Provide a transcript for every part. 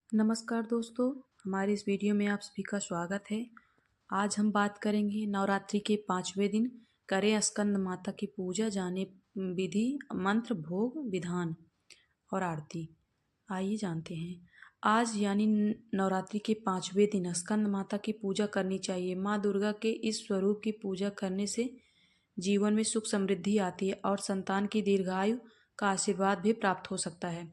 नमस्कार दोस्तों, हमारे इस वीडियो में आप सभी का स्वागत है। आज हम बात करेंगे नवरात्रि के 5वें दिन करें स्कंद माता की पूजा, जाने विधि, मंत्र, भोग, विधान और आरती। आइए जानते हैं। आज यानी नवरात्रि के 5वें दिन स्कंद माता की पूजा करनी चाहिए। माँ दुर्गा के इस स्वरूप की पूजा करने से जीवन में सुख समृद्धि आती है और संतान की दीर्घायु का आशीर्वाद भी प्राप्त हो सकता है।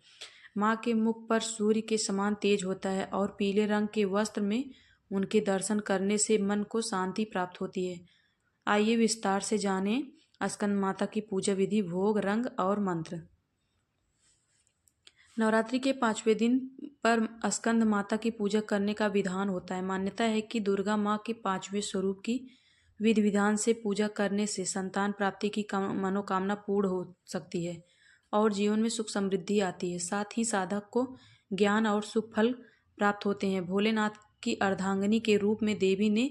माँ के मुख पर सूर्य के समान तेज होता है और पीले रंग के वस्त्र में उनके दर्शन करने से मन को शांति प्राप्त होती है। आइए विस्तार से जानें स्कंद माता की पूजा विधि, भोग, रंग और मंत्र। नवरात्रि के 5वें दिन पर स्कंद माता की पूजा करने का विधान होता है। मान्यता है कि दुर्गा माँ के 5वें स्वरूप की विधि विधान से पूजा करने से संतान प्राप्ति की मनोकामना पूर्ण हो सकती है और जीवन में सुख समृद्धि आती है। साथ ही साधक को ज्ञान और सुख फल प्राप्त होते हैं। भोलेनाथ की अर्धांगिनी के रूप में देवी ने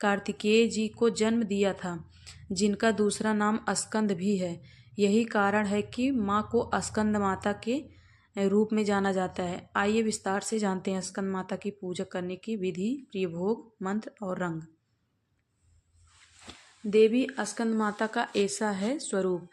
कार्तिकेय जी को जन्म दिया था, जिनका दूसरा नाम स्कंद भी है। यही कारण है कि माँ को स्कंद माता के रूप में जाना जाता है। आइए विस्तार से जानते हैं स्कंद माता की पूजा करने की विधि, प्रिय भोग, मंत्र और रंग। देवी स्कंद माता का ऐसा है स्वरूप।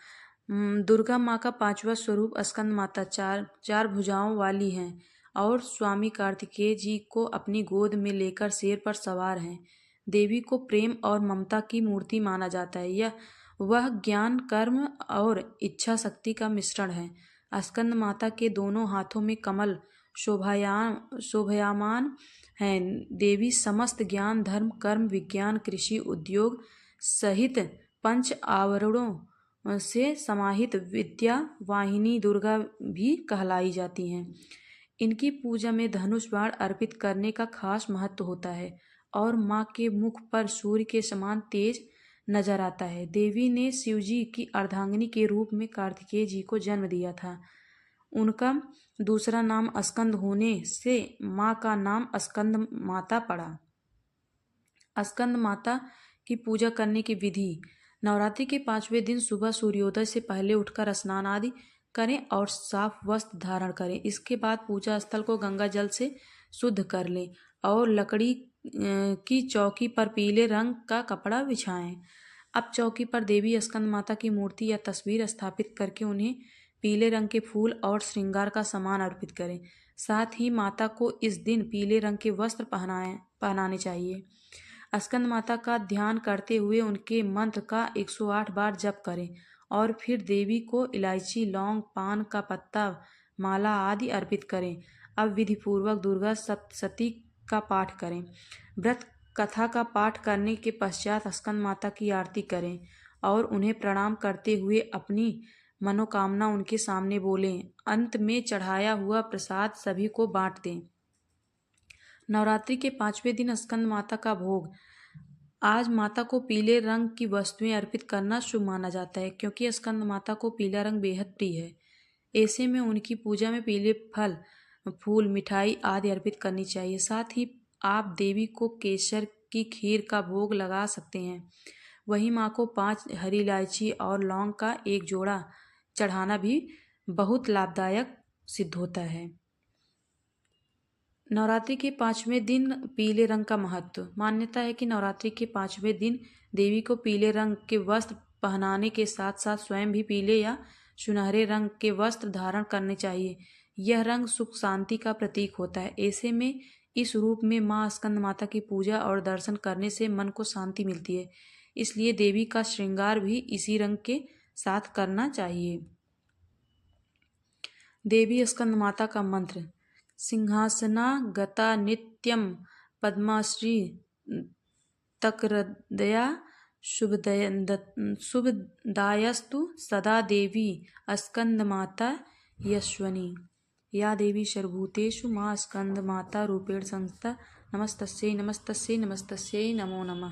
दुर्गा माँ का 5वां स्वरूप स्कंद माता चार भुजाओं वाली हैं और स्वामी कार्तिकेय जी को अपनी गोद में लेकर शेर पर सवार हैं। देवी को प्रेम और ममता की मूर्ति माना जाता है। वह ज्ञान, कर्म और इच्छा शक्ति का मिश्रण है। स्कंद माता के दोनों हाथों में कमल शोभायमान हैं। देवी समस्त ज्ञान, धर्म, कर्म, विज्ञान, कृषि, उद्योग सहित 5 आवरणों से समाहित विद्या वाहिनी दुर्गा भी कहलाई जाती हैं। इनकी पूजा में धनुष बाण अर्पित करने का खास महत्व होता है और माँ के मुख पर सूर्य के समान तेज नजर आता है। देवी ने शिवजी की अर्धांगिनी के रूप में कार्तिकेय जी को जन्म दिया था। उनका दूसरा नाम स्कंद होने से माँ का नाम स्कंद माता पड़ा। स्कंद माता की पूजा करने की विधि। नवरात्रि के 5वें दिन सुबह सूर्योदय से पहले उठकर स्नान आदि करें और साफ वस्त्र धारण करें। इसके बाद पूजा स्थल को गंगा जल से शुद्ध कर लें और लकड़ी की चौकी पर पीले रंग का कपड़ा बिछाएं। अब चौकी पर देवी स्कंद माता की मूर्ति या तस्वीर स्थापित करके उन्हें पीले रंग के फूल और श्रृंगार का सामान अर्पित करें। साथ ही माता को इस दिन पीले रंग के वस्त्र पहनाने चाहिए। स्कंद माता का ध्यान करते हुए उनके मंत्र का 108 बार जप करें और फिर देवी को इलायची, लौंग, पान का पत्ता, माला आदि अर्पित करें। अब विधि पूर्वक दुर्गा सप्तशती का पाठ करें। व्रत कथा का पाठ करने के पश्चात स्कंद माता की आरती करें और उन्हें प्रणाम करते हुए अपनी मनोकामना उनके सामने बोलें। अंत में चढ़ाया हुआ प्रसाद सभी को बांट दें। नवरात्रि के 5वें दिन स्कंद माता का भोग। आज माता को पीले रंग की वस्तुएं अर्पित करना शुभ माना जाता है, क्योंकि स्कंद माता को पीला रंग बेहद प्रिय है। ऐसे में उनकी पूजा में पीले फल, फूल, मिठाई आदि अर्पित करनी चाहिए। साथ ही आप देवी को केसर की खीर का भोग लगा सकते हैं। वहीं माँ को 5 हरी इलायची और लौंग का एक जोड़ा चढ़ाना भी बहुत लाभदायक सिद्ध होता है। नवरात्रि के 5वें दिन पीले रंग का महत्व। मान्यता है कि नवरात्रि के 5वें दिन देवी को पीले रंग के वस्त्र पहनाने के साथ साथ स्वयं भी पीले या सुनहरे रंग के वस्त्र धारण करने चाहिए। यह रंग सुख शांति का प्रतीक होता है। ऐसे में इस रूप में माँ स्कंद माता की पूजा और दर्शन करने से मन को शांति मिलती है। इसलिए देवी का श्रृंगार भी इसी रंग के साथ करना चाहिए। देवी स्कंद माता का मंत्र। सिंहासना गता नित्यम पद्माश्री तकरदया शुभदायस्तु सदा देवी स्कंद माता यशस्वनी। या देवी सर्वभूतेषु माँ स्कंद माता रूपेण संस्थिता। नमस्तस्यै नमस्तस्यै नमस्तस्यै नमो नमः।